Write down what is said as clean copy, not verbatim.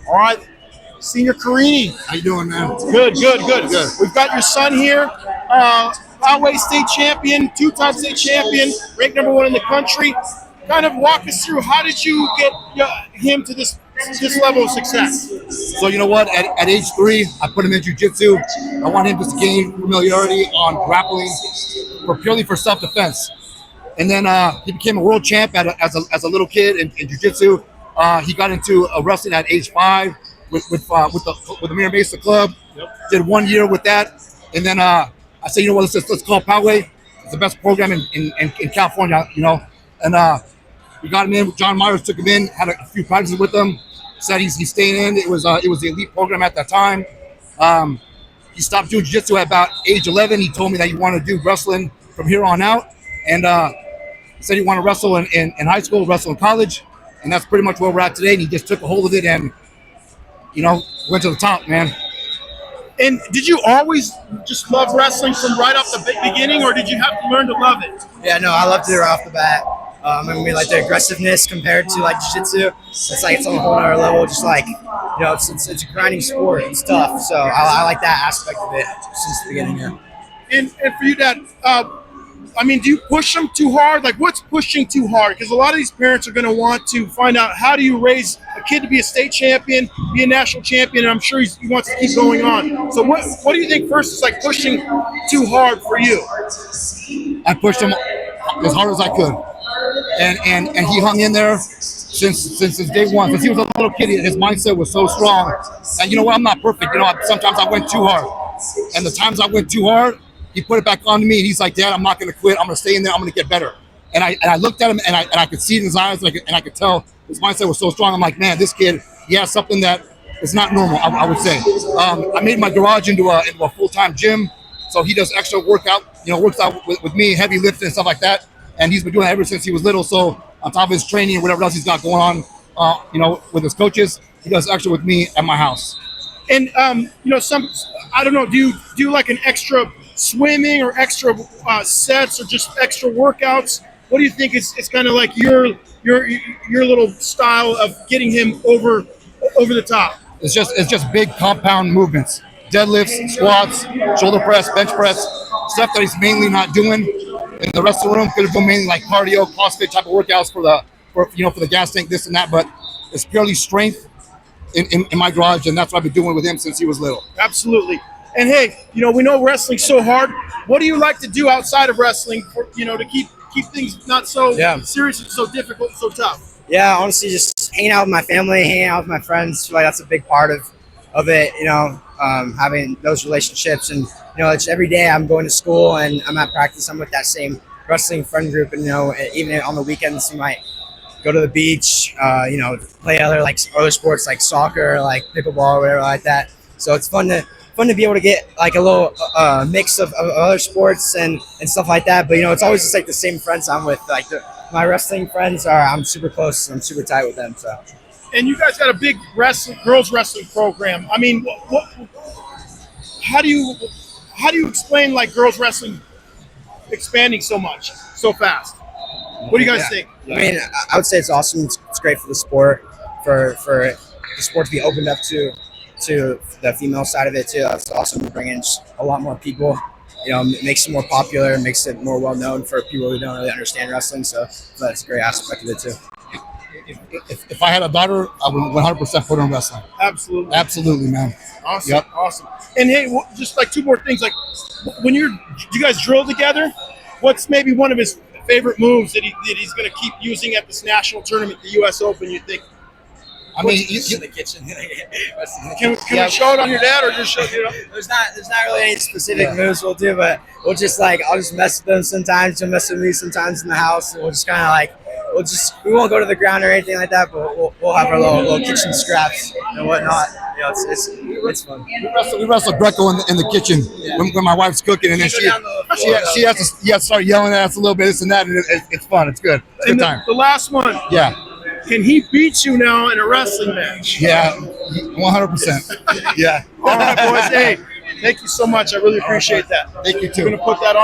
All right, Senior Carini. How you doing, man? Good. We've got your son here, Poway state champion, two-time state champion, ranked #1 in the country. Kind of walk us through, how did you get him to this level of success? So you know what? At age 3, I put him in jiu-jitsu. I want him to gain familiarity on grappling, purely for self-defense. And then he became a world champ as a little kid in jiu-jitsu. He got into wrestling at age 5 with the Amir Mesa Club. Yep. Did 1 year with that, and then I said, you know what? Let's call Poway. It's the best program in California. You know, and we got him in. John Myers took him in, had a few practices with him. Said he's staying in. It was the elite program at that time. He stopped doing jiu-jitsu at about age 11. He told me that he wanted to do wrestling from here on out, and he said he wanted to wrestle in high school, wrestle in college, and that's pretty much where we're at today. And he just took a hold of it and, you know, went to the top, man. And did you always just love wrestling from right off the beginning, or did you have to learn to love it? Yeah, no, I loved it right off the bat. I mean, like the aggressiveness compared to like jiu-jitsu, it's on a whole other level. Just like, you know, it's a grinding sport. It's tough, so I like that aspect of it since the beginning. Yeah. And for you, Dad, I mean, do you push them too hard? Like, what's pushing too hard? Because a lot of these parents are going to want to find out, how do you raise a kid to be a state champion, be a national champion, and I'm sure he wants to keep going on. So what do you think first is like pushing too hard for you? I pushed him as hard as I could, and he hung in there since day one. Since he was a little kid, his mindset was so strong. And you know what? I'm not perfect. You know, sometimes I went too hard, and the times I went too hard, he put it back on to me, and he's like, Dad, I'm not going to quit. I'm going to stay in there. I'm going to get better. And I looked at him, and I could see it in his eyes, and I could tell his mindset was so strong. I'm like, man, this kid, he has something that is not normal, I would say. I made my garage into a full-time gym, so he does extra works out with me, heavy lifting and stuff like that. And he's been doing that ever since he was little. So on top of his training and whatever else he's got going on, you know, with his coaches, he does extra with me at my house. And you know, I don't know, do you like an extra swimming or extra sets or just extra workouts? What do you think is kind of like your little style of getting him over the top? It's just big compound movements, deadlifts, squats, shoulder press, bench press, stuff that he's mainly not doing in the rest of the room. Could have been mainly like cardio, CrossFit type of workouts for the gas tank, this and that. But it's purely strength in my garage, and that's what I've been doing with him since he was little. Absolutely. And hey, you know, we know wrestling's so hard. What do you like to do outside of wrestling for, you know, to keep things not so serious and so difficult and so tough? Yeah, honestly, just hanging out with my family, hanging out with my friends. I feel like that's a big part of it, you know, having those relationships. And, you know, it's every day I'm going to school and I'm at practice. I'm with that same wrestling friend group. And, you know, even on the weekends, we might go to the beach, you know, play other sports like soccer, like pickleball or whatever like that. So it's fun to be able to get like a little mix of other sports and stuff like that. But, you know, it's always just like the same friends I'm with. Like my wrestling friends I'm super close. I'm super tight with them. So. And you guys got a big girls wrestling program. I mean, how do you explain like girls wrestling expanding so much, so fast? What do you guys think? I mean, I would say it's awesome. It's great for the sport, for the sport to be opened up to the female side of it too. That's awesome to bring in a lot more people. You know, it makes it more popular, makes it more well known for people who don't really understand wrestling. So that's a great aspect of it too. If I had a daughter, I would 100% put her in wrestling. Absolutely, man. Awesome. Yep. Awesome. And hey, just like two more things. Like, when do you guys drill together? What's maybe one of his favorite moves that he's going to keep using at this national tournament, the U.S. Open? You think? I mean, in the kitchen. Can we show it on your dad, or just show you know? There's not really any specific moves we'll do, but we'll just like I'll just mess with them sometimes. He'll mess with me sometimes in the house, and we'll just kind of like we won't go to the ground or anything like that, but we'll have our little kitchen scraps and whatnot. You know, it's fun. We wrestle Greco in the kitchen when my wife's cooking, and then she has to start yelling at us a little bit, this and that, and it's fun. It's good. It's a good time. The last one. Yeah. Can he beat you now in a wrestling match? Yeah, 100%. Yeah. All right, boys. Hey, thank you so much. I really appreciate that. Thank you too. We're going to put that on.